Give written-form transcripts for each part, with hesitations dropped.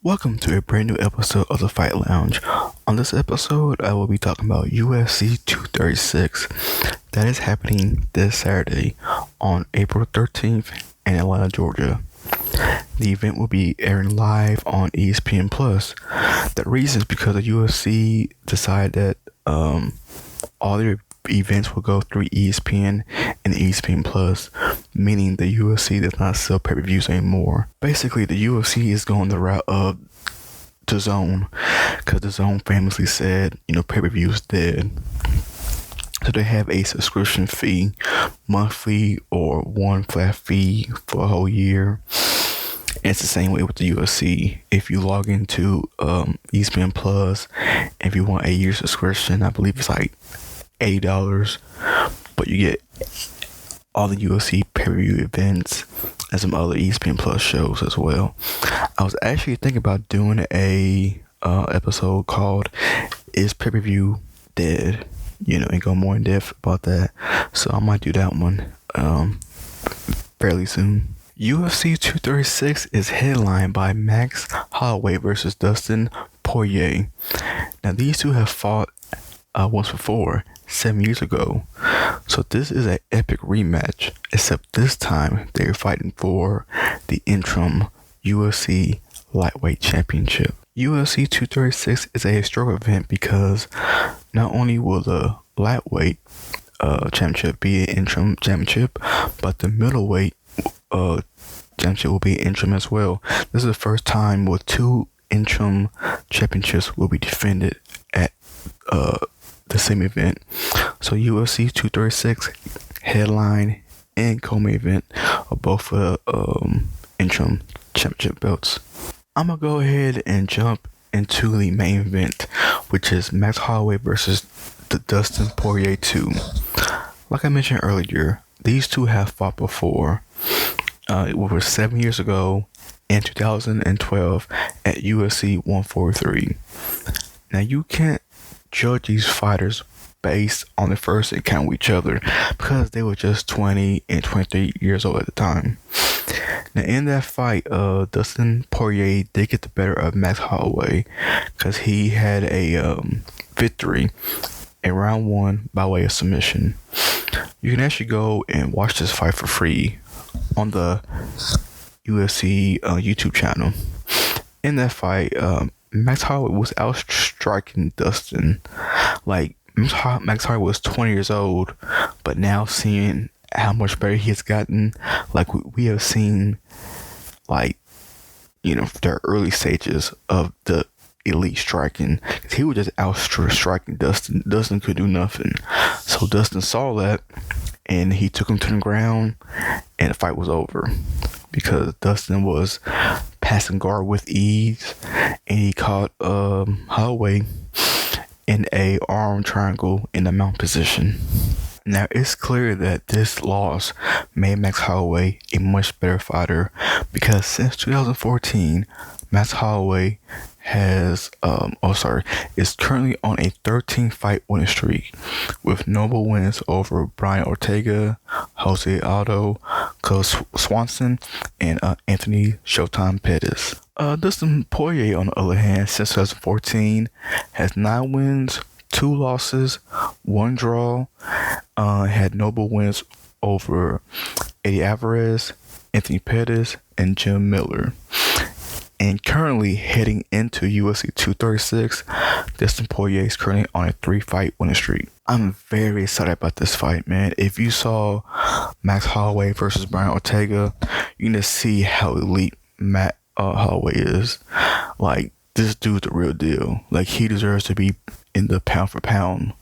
Welcome to a brand new episode of the Fight Lounge. On this episode, I will be talking about UFC 236 that is happening this Saturday on April 13th in Atlanta, Georgia. The event will be airing live on ESPN+. The reason is because the UFC decided that all their events will go through ESPN and ESPN+, meaning the UFC does not sell pay-per-views anymore. Basically, the UFC is going the route of DAZN, because DAZN famously said, pay-per-view is dead. So they have a subscription fee, monthly or one flat fee for a whole year. And it's the same way with the UFC. If you log into ESPN Plus, if you want a year subscription, I believe it's like $80, but you get all the UFC pay-per-view events and some other ESPN Plus shows as well. I was actually thinking about doing a episode called "Is Pay-Per-View Dead?" And go more in depth about that. So I might do that one fairly soon. UFC 236 is headlined by Max Holloway versus Dustin Poirier. Now these two have fought once before, 7 years ago. So this is an epic rematch, except this time they're fighting for the interim UFC Lightweight Championship. UFC 236 is a historic event because not only will the lightweight championship be an interim championship, but the middleweight championship will be an interim as well. This is the first time where two interim championships will be defended at the same event. So UFC 236 headline and co-main event are both for interim championship belts. I'm gonna go ahead and jump into the main event, which is Max Holloway versus the Dustin Poirier 2. Like I mentioned earlier, these two have fought before. It was 7 years ago in 2012 at UFC 143. Now you can't judge these fighters based on the first encounter with each other because they were just 20 and 23 years old at the time. Now in that fight, Dustin Poirier did get the better of Max Holloway because he had a victory in round 1 by way of submission. You can actually go and watch this fight for free on the UFC YouTube channel. In that fight, Max Holloway was outstriking Dustin. Like, Max Holloway was 20 years old, but now seeing how much better he has gotten, like we have seen, like, their early stages of the elite striking. He was just outstriking Dustin. Dustin could do nothing. So Dustin saw that, and he took him to the ground, and the fight was over because Dustin was passing guard with ease, and he caught Holloway in a arm triangle in the mount position. Now it's clear that this loss made Max Holloway a much better fighter because since 2014, Max Holloway is currently on a 13-fight winning streak with notable wins over Brian Ortega, Jose Aldo, Cus Swanson, and Anthony Showtime Pettis. Dustin Poirier, on the other hand, since 2014, has 9 wins, 2 losses, 1 draw, had notable wins over Eddie Alvarez, Anthony Pettis, and Jim Miller. And currently heading into UFC 236, Dustin Poirier is currently on a 3-fight winning streak. I'm very excited about this fight, man. If you saw Max Holloway versus Brian Ortega, you can just see how elite Matt Holloway is. Like, this dude's the real deal. Like, he deserves to be in the pound for pound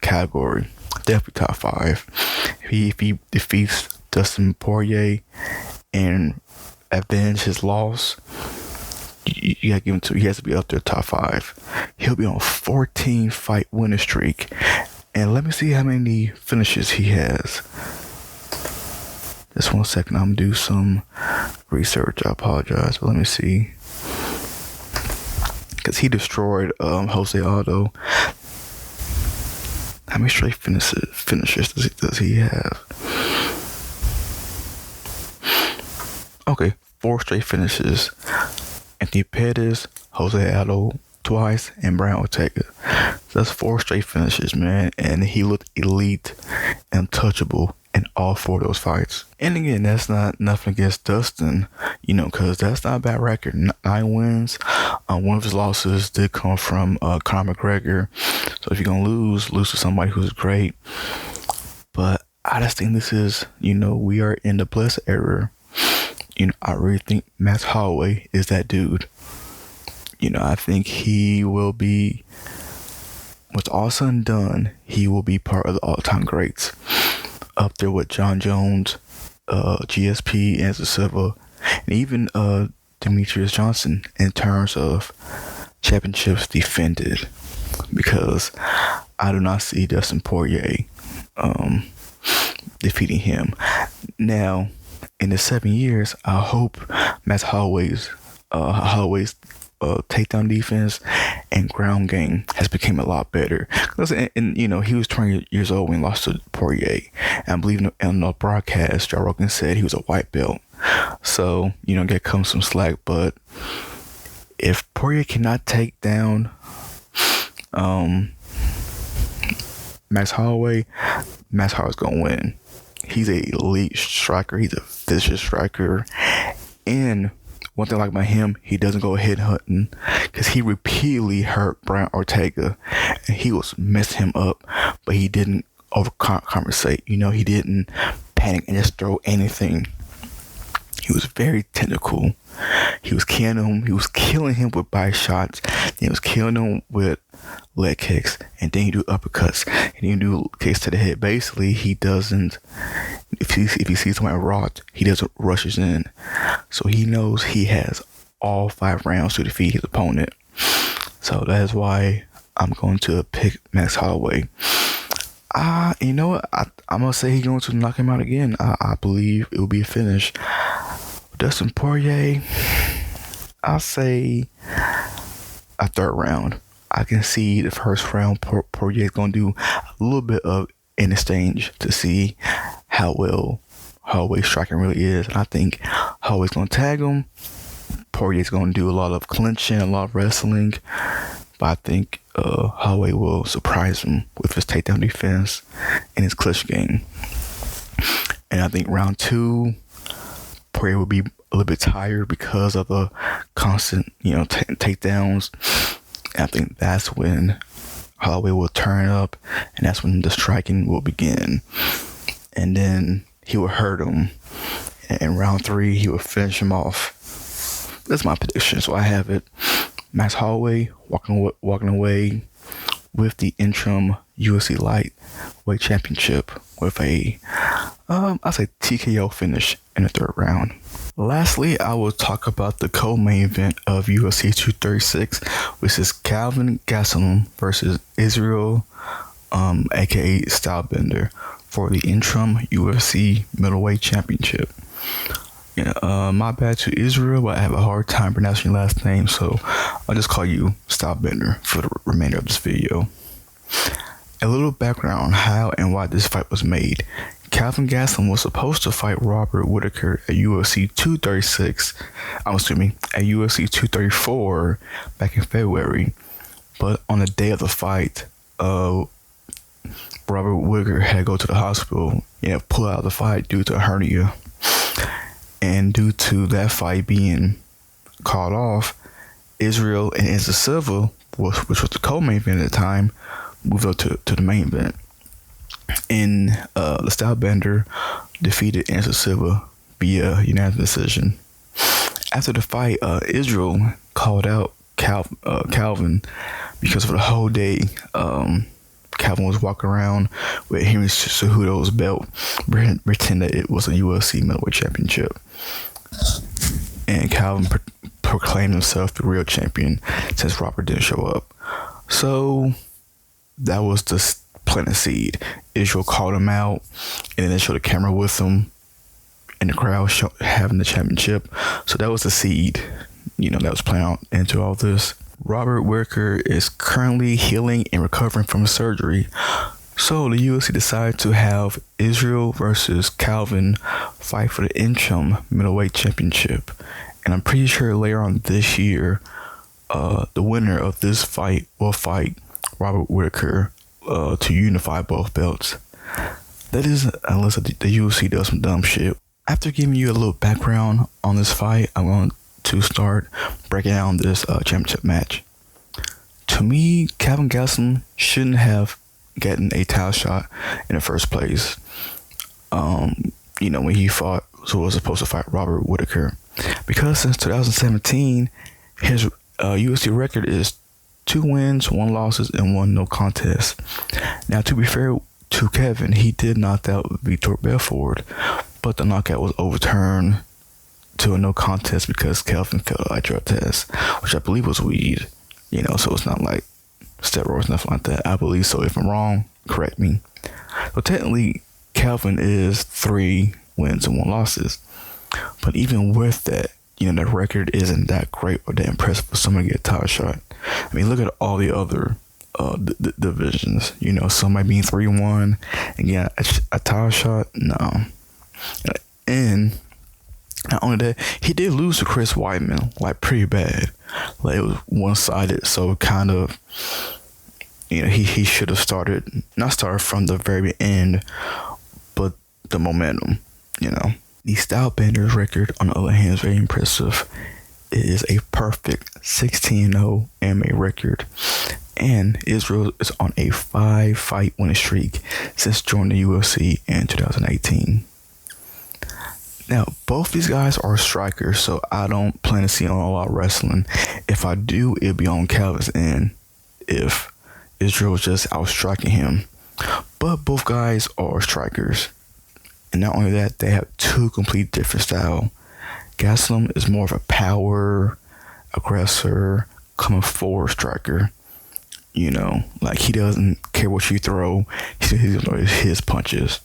category. Definitely top 5. If he defeats Dustin Poirier and avenge his loss, you gotta give him he has to be up there top 5. He'll be on a 14-fight winning streak, and let me see how many finishes he has. Just 1 second, I'm gonna do some research. I apologize, but let me see, because he destroyed Jose Aldo. How many straight finishes does he have? Okay, 4 straight finishes. Anthony Pettis, Jose Aldo twice, and Brian Ortega. That's 4 straight finishes, man. And he looked elite, untouchable in all 4 of those fights. And again, that's not nothing against Dustin, because that's not a bad record. 9 wins. One of his losses did come from Conor McGregor. So if you're going to lose to somebody who's great. But I just think this is, we are in the blessed era. I really think Max Holloway is that dude. I think he will be, what's all said and done, he will be part of the all-time greats. Up there with John Jones, GSP, Anderson Silva, and even Demetrius Johnson in terms of championships defended. Because I do not see Dustin Poirier defeating him. Now, in the 7 years, I hope Max Holloway's takedown defense and ground game has become a lot better. And he was 20 years old when he lost to Poirier. And I believe in the broadcast, Joe Rogan said he was a white belt. So, get comes some slack. But if Poirier cannot take down Max Holloway's gonna win. He's an elite striker. He's a vicious striker. And one thing I like about him, he doesn't go head hunting, because he repeatedly hurt Brian Ortega, and he was messing him up, but he didn't overcompensate. He didn't panic and just throw anything. He was very technical. He was killing him with body shots. He was killing him with leg kicks, and then he do uppercuts, and he do kicks to the head. Basically, he doesn't. If he sees someone rocked, he doesn't rushes in. So he knows he has all 5 rounds to defeat his opponent. So that is why I'm going to pick Max Holloway. You know what? I'm gonna say he's going to knock him out again. I believe it will be a finish. Dustin Poirier, I'll say a 3rd round. I can see the 1st round Poirier is going to do a little bit of an exchange to see how well Holloway's striking really is. And I think Holloway's going to tag him. Poirier's going to do a lot of clinching, a lot of wrestling. But I think Holloway will surprise him with his takedown defense and his clinch game. And I think round 2, Poirier will be a little bit tired because of the constant, takedowns. And I think that's when Holloway will turn up, and that's when the striking will begin. And then he will hurt him. And in round 3, he will finish him off. That's my prediction. So I have it. Max Holloway walking away with the interim UFC Lightweight Championship with a, I'll say TKO finish in the 3rd round. Lastly, I will talk about the co-main event of UFC 236, which is Kelvin Gastelum versus Israel, aka Stylebender, for the interim UFC Middleweight Championship. My bad to Israel, but I have a hard time pronouncing your last name, so I'll just call you Stylebender for the remainder of this video. A little background on how and why this fight was made. Kelvin Gastelum was supposed to fight Robert Whittaker at UFC 236, at UFC 234 back in February. But on the day of the fight, Robert Whittaker had to go to the hospital and pull out of the fight due to a hernia. And due to that fight being called off, Israel and Anderson Silva, which was the co-main event at the time, moved up to the main event. And the Stylebender defeated Anderson Silva via unanimous decision. After the fight, Israel called out Kelvin because for the whole day, Kelvin was walking around with Henry Cejudo's belt, pretending that it was a UFC Middleweight Championship. And Kelvin proclaimed himself the real champion since Robert didn't show up. So that was the planted seed. Israel called him out, and then they showed a camera with him in the crowd having the championship. So that was the seed, that was playing out into all this. Robert Whittaker is currently healing and recovering from surgery. So the UFC decided to have Israel versus Kelvin fight for the interim middleweight championship. And I'm pretty sure later on this year, the winner of this fight will fight Robert Whittaker to unify both belts. That is, unless the UFC does some dumb shit. After giving you a little background on this fight, I'm going to start breaking down this championship match. To me, Kelvin Gastelum shouldn't have gotten a title shot in the first place. When he fought, so was supposed to fight Robert Whittaker, because since 2017, his UFC record is 2 wins, 1 losses, and 1 no contest. Now, to be fair to Kevin, he did knock out Vitor Belfort, but the knockout was overturned to a no contest because Kelvin failed a drug test, which I believe was weed. So it's not like steroids, nothing like that. I believe so. If I'm wrong, correct me. So technically, Kelvin is 3 wins and 1 losses. But even with that, the record isn't that great or that impressive for someone to get a title shot. I mean, look at all the other divisions. Somebody being 3-1 and get a title shot. No. And not only that, he did lose to Chris Weidman, like pretty bad. Like it was one-sided, so kind of, he should have not started from the very end, but the momentum, The Stylebender's record, on the other hand, is very impressive. It is a perfect 16-0 MMA record. And Israel is on a 5-fight winning streak since joining the UFC in 2018. Now, both these guys are strikers, so I don't plan to see on a lot of wrestling. If I do, it'll be on Kelvin's end if Israel is just outstriking him. But both guys are strikers. And not only that, they have 2 complete different styles. Gastelum is more of a power, aggressor, coming forward striker. Like he doesn't care what you throw. He's going to throw his punches.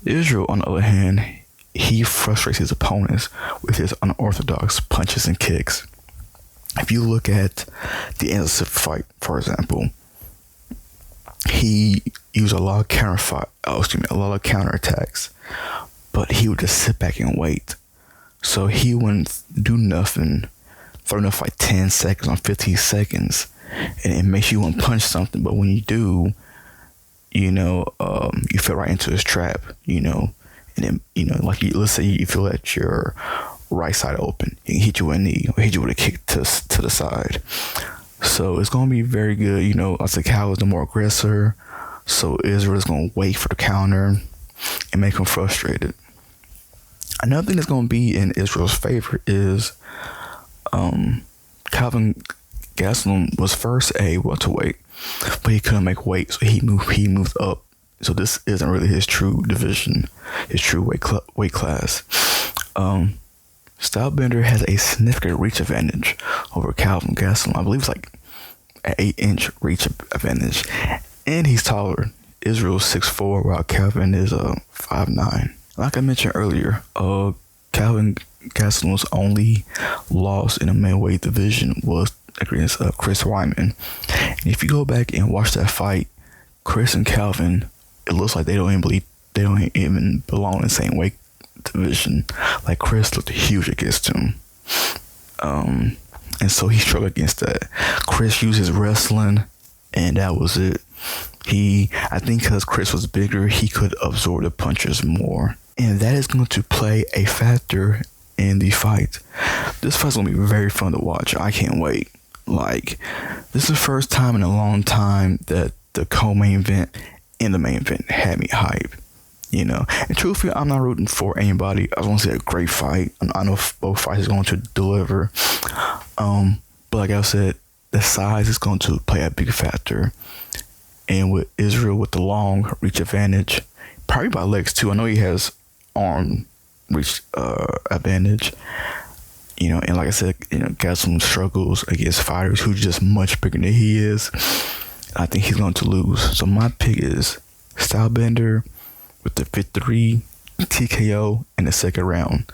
Israel, on the other hand, he frustrates his opponents with his unorthodox punches and kicks. If you look at the Anderson fight, for example, he used a lot of counterattacks, but he would just sit back and wait. So he wouldn't do nothing, throw enough like 10 seconds on 15 seconds, and it makes you want to punch something. But when you do, you fell right into his trap, And then, let's say you feel that your right side open, he can hit you with a knee or hit you with a kick to the side. So it's going to be very good. I said Cal is the more aggressor, so Israel is going to wait for the counter and make him frustrated. Another thing that's going to be in Israel's favor is Kelvin Gastelum was first a welterweight, but he couldn't make weight, so he moved up. So this isn't really his true division, his true weight class. Stylebender has a significant reach advantage over Kelvin Gastelum. I believe it's like an 8-inch reach advantage. And he's taller. Israel's 6'4", while Kelvin is 5'9". Like I mentioned earlier, Kelvin Gastelum's only loss in the middleweight division was against Chris Weidman. And if you go back and watch that fight, Chris and Kelvin, it looks like they don't even belong in the same weight division. Like Chris looked huge against him, and so he struggled against that. Chris used his wrestling, and that was it. I think because Chris was bigger, he could absorb the punches more, and that is going to play a factor in the fight. This fight's gonna be very fun to watch. I can't wait. Like, this is the first time in a long time that the co-main event and the main event had me hype. And truthfully, I'm not rooting for anybody. I just want to see a great fight. I know both fights is going to deliver. But like I said, the size is going to play a big factor. And with Israel with the long reach advantage, probably by legs too. I know he has arm reach advantage. And like I said, Gastelum struggles against fighters who's just much bigger than he is. I think he's going to lose. So my pick is Stylebender with the victory, TKO in the second round.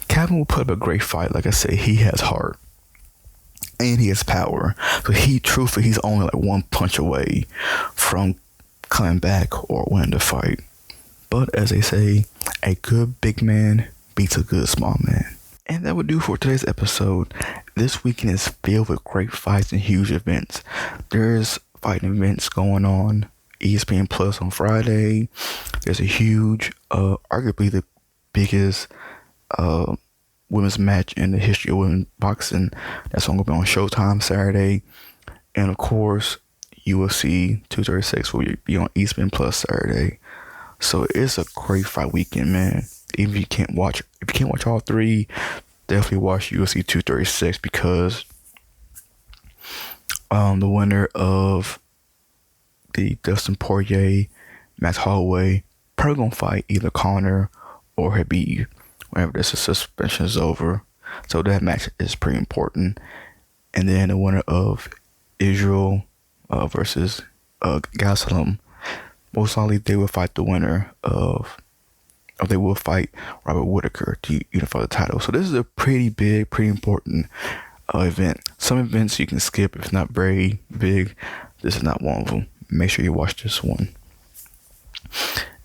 Kelvin will put up a great fight. Like I said, he has heart and he has power. So he's only like one punch away from coming back or winning the fight. But as they say, a good big man beats a good small man. And that would do for today's episode. This weekend is filled with great fights and huge events. There's fighting events going on ESPN Plus on Friday. There's a huge, arguably the biggest women's match in the history of women's boxing. That's going to be on Showtime Saturday. And of course, UFC 236 will be on ESPN Plus Saturday. So it's a great fight weekend, man. Even if you can't watch all three, definitely watch UFC 236 because the winner of the Dustin Poirier Max Holloway probably gonna fight either Connor or Habib whenever the suspension is over. So that match is pretty important. And then the winner of Israel versus Gastelum, most likely they will fight the winner of, or they will fight Robert Whittaker to unify the title. So this is a pretty big, pretty important event. Some events you can skip if it's not very big. This is not one of them. Make sure you watch this one.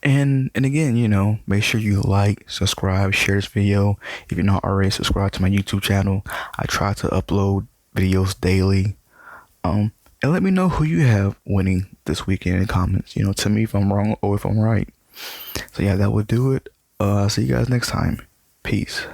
And again, make sure you like, subscribe, share this video. If you're not already subscribed to my YouTube channel, I try to upload videos daily. And let me know who you have winning this weekend in the comments. Tell me if I'm wrong or if I'm right. So yeah, that would do it. See you guys next time. Peace.